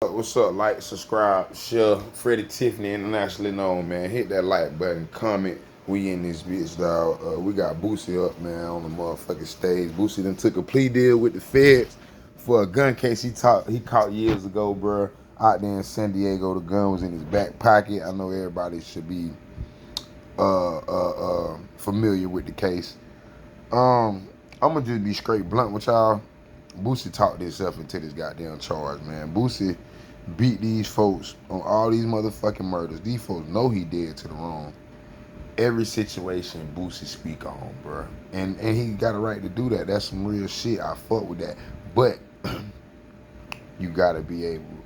What's up? Like, subscribe, share. Freddie Tiffany, internationally known, man. Hit that like button, comment. We in this bitch, dog. We got Boosie up, man, on the motherfucking stage. Boosie done took a plea deal with the feds for a gun case he caught years ago, bro. Out there in San Diego, the gun was in his back pocket. I know everybody should be familiar with the case. I'm gonna just be straight blunt with y'all. Boosie talked himself into this goddamn charge, man. Boosie beat these folks on all these motherfucking murders. These folks know he dead to the wrong. Every situation Boosie speak on, bro. And he got a right to do that. That's some real shit. I fuck with that. But you gotta be able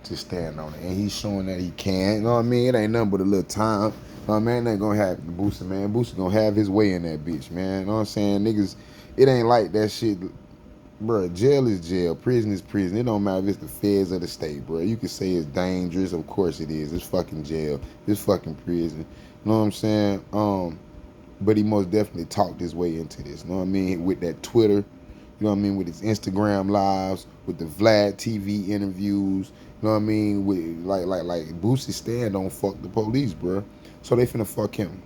to stand on it. And he's showing that he can. You know what I mean? It ain't nothing but a little time. You know what I mean? It ain't gonna happen to Boosie, man. Boosie gonna have his way in that bitch, man. You know what I'm saying? Niggas, it ain't like that shit. Bro, jail is jail, prison is prison. It don't matter if it's the feds or the state, bro. You can say it's dangerous, of course it is. It's fucking jail, it's fucking prison. You know what I'm saying? But he most definitely talked his way into this. You know what I mean? With that Twitter, you know what I mean? With his Instagram lives, with the Vlad TV interviews. You know what I mean? With like Boosie stand on fuck the police, bro. So they finna fuck him.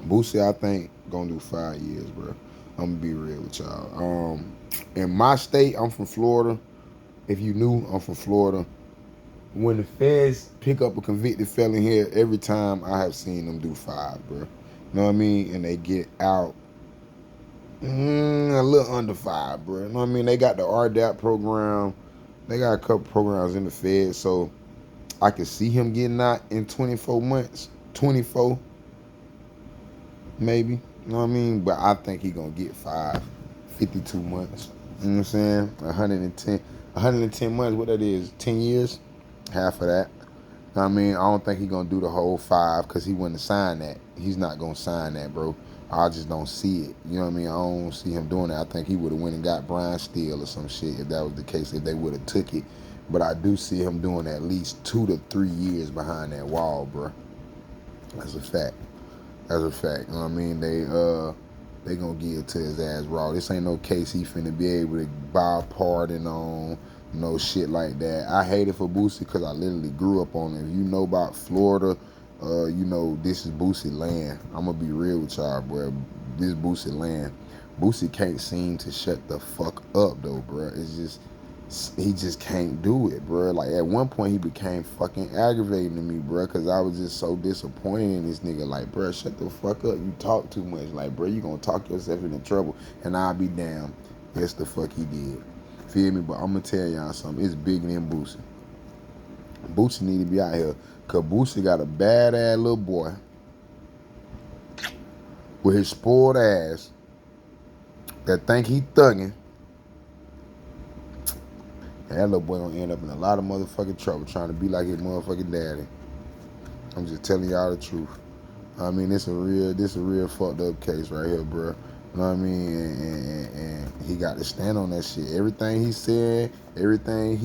Boosie, I think, gonna do 5 years, bro. I'm gonna be real with y'all. In my state, I'm from Florida. If you knew, I'm from Florida. When the feds pick up a convicted felon here, every time I have seen them do 5, bro. You know what I mean? And they get out a little under 5, bro. You know what I mean? They got the RDAP program. They got a couple programs in the feds, so I can see him getting out in 24 months. 24, maybe. You know what I mean? But I think he gonna get 5, 52 months. You know what I'm saying? 110 months, what that is, 10 years? Half of that. You know what I mean? I don't think he gonna do the whole 5 because he wouldn't sign that. He's not gonna sign that, bro. I just don't see it. You know what I mean? I don't see him doing that. I think he would have went and got Brian Steele or some shit if that was the case, if they would have took it. But I do see him doing at least 2 to 3 years behind that wall, bro. That's a fact. That's a fact. You know what I mean? They gonna give it to his ass raw. This ain't no case he finna be able to buy a pardon on, no shit like that. I hate it for Boosie because I literally grew up on it. If you know about Florida, you know this is Boosie land. I'm gonna be real with y'all, bro. This Boosie land. Boosie can't seem to shut the fuck up though, bro. It's just he just can't do it, bro. Like at one point he became fucking aggravating to me, bro, because I was just so disappointed in this nigga. Like, bro, shut the fuck up. You talk too much. Like, bro, you gonna talk yourself into trouble, and I'll be damned. Yes, the fuck he did. Feel me? But I'm gonna tell y'all something. It's bigger than Boosie. Boosie need to be out here, cause Boosie got a bad ass little boy with his spoiled ass that think he thugging. And that little boy gonna end up in a lot of motherfucking trouble trying to be like his motherfucking daddy. I'm just telling y'all the truth. I mean, this a real fucked up case right here, bro. You know what I mean? And he got to stand on that shit. Everything he said, everything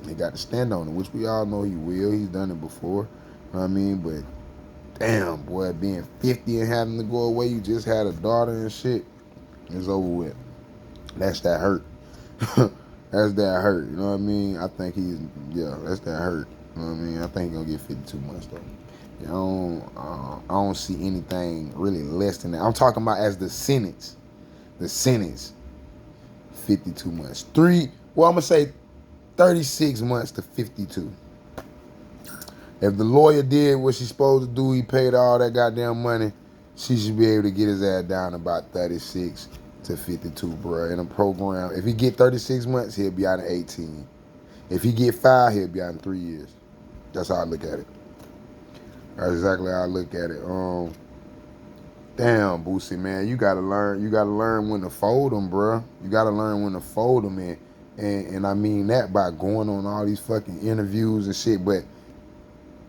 he got to stand on it, which we all know he will. He's done it before. You know what I mean? But damn, boy, being 50 and having to go away, you just had a daughter and shit, it's over with. That's that hurt. That's that hurt. You know what I mean? I think that's that hurt. You know what I mean? I think he's gonna get 52 months though. I don't see anything really less than that. I'm talking about as the sentence. The sentence, 52 months. I'm gonna say 36 months to 52. If the lawyer did what she's supposed to do, he paid all that goddamn money, she should be able to get his ass down to about 36 to 52, bro. In a program, if he get 36 months, he'll be out in 18. If he get 5, he'll be out in 3 years. That's how I look at it. That's exactly how I look at it. Damn, Boosie, man, you gotta learn when to fold them, bro. You gotta learn when to fold them, and I mean that by going on all these fucking interviews and shit. But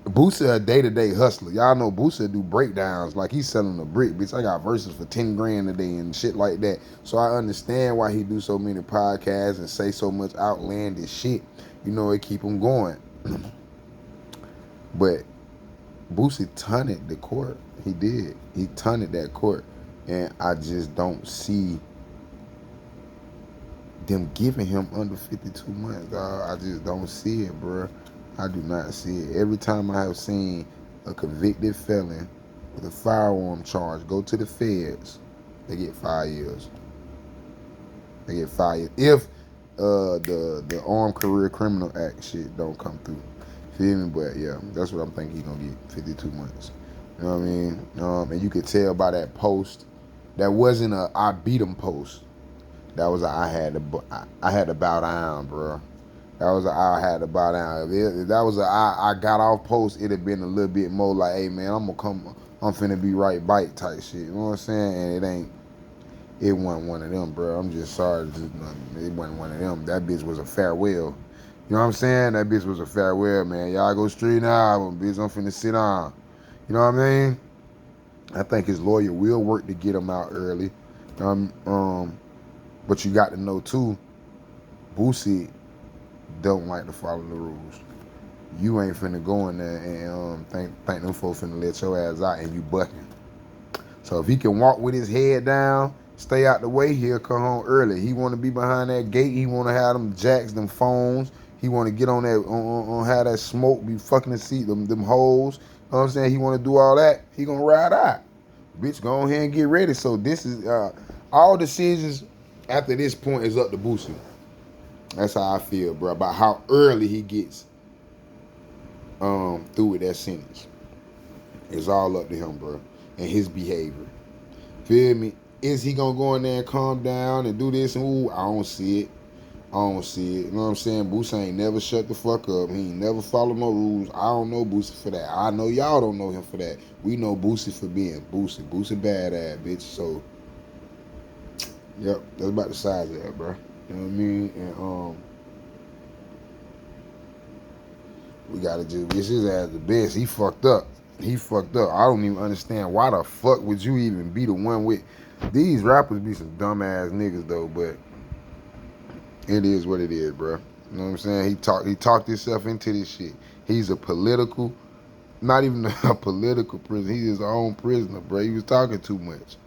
Boosie a day-to-day hustler. Y'all know Boosie do breakdowns like he's selling a brick. Bitch, I got verses for 10 grand a day and shit like that. So I understand why he do so many podcasts and say so much outlandish shit. You know, it keep him going. But Boosie taunted the court. He did. He taunted that court. And I just don't see them giving him under 52 months, dog. I just don't see it, bro. I do not see it. Every time I have seen a convicted felon with a firearm charge go to the feds, they get 5 years. They get 5 years if the Armed Career Criminal Act shit don't come through. Feel me? But yeah, that's what I'm thinking he's gonna get 52 months. You know what I mean? And you could tell by that post, that wasn't a I beat him post. That was a I had to bow down, bro. That was a I had to bow down. If that was a I got off post, it'd have been a little bit more like, hey man, I'm gonna come, I'm finna be right bite type shit. You know what I'm saying? And it wasn't one of them, bro. I'm just sorry. It wasn't one of them. That bitch was a farewell. You know what I'm saying? That bitch was a farewell, man. Y'all go straight now, bitch. I'm finna sit down. You know what I mean? I think his lawyer will work to get him out early. But you got to know too, Boosie don't like to follow the rules. You ain't finna go in there and think them folks finna let your ass out and you bucking. So if he can walk with his head down, stay out the way, he'll come home early. He want to be behind that gate. He want to have them jacks, them phones. He want to get on that, on have that smoke, be fucking the seat, them holes. You know what I'm saying? He want to do all that. He gonna ride out. Bitch, go ahead and get ready. So this is all decisions after this point is up to Boosie. That's how I feel, bro, about how early he gets through with that sentence. It's all up to him, bro, and his behavior. Feel me? Is he gonna go in there and calm down and do this and ooh? I don't see it. I don't see it. You know what I'm saying? Boosie ain't never shut the fuck up. He ain't never followed no rules. I don't know Boosie for that. I know y'all don't know him for that. We know Boosie for being Boosie. Boosie badass, bitch. So, yep, that's about the size of that, bro. You know what I mean? And we gotta just wish his ass the best. He fucked up. He fucked up. I don't even understand why the fuck would you even be the one with these rappers be some dumbass niggas though, but it is what it is, bro. You know what I'm saying? He talked himself into this shit. He's a political, not even a political prisoner. He's his own prisoner, bro. He was talking too much.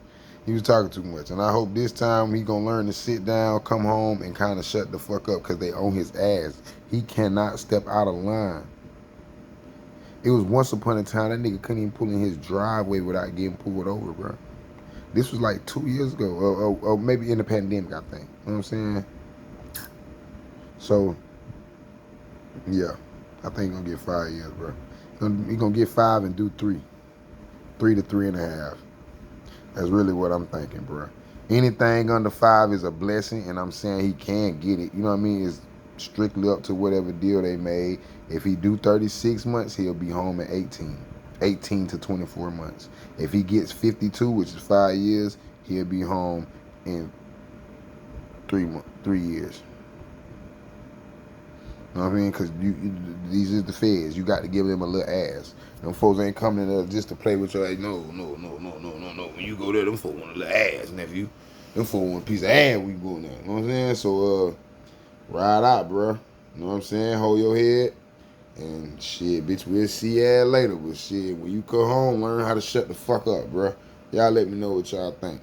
He was talking too much. And I hope this time he gonna learn to sit down, come home, and kind of shut the fuck up because they own his ass. He cannot step out of line. It was once upon a time that nigga couldn't even pull in his driveway without getting pulled over, bro. This was like 2 years ago, or maybe in the pandemic, I think. You know what I'm saying? So, yeah, I think he's gonna get 5 years, bro. He's gonna get 5 and do 3. 3 to 3.5. That's really what I'm thinking, bro. Anything under 5 is a blessing, and I'm saying he can get it. You know what I mean? It's strictly up to whatever deal they made. If he do 36 months, he'll be home at 18 to 24 months. If he gets 52, which is 5 years, he'll be home in 3 years. You know what I mean? Because these is the feds. You got to give them a little ass. Them folks ain't coming there just to play with your ass. No. When you go there, them folks want a little ass, nephew. Them folks want a piece of ass when you go there. You know what I'm saying? So, ride out, bro. You know what I'm saying? Hold your head. And shit, bitch, we'll see y'all later. But shit, when you come home, learn how to shut the fuck up, bro. Y'all let me know what y'all think.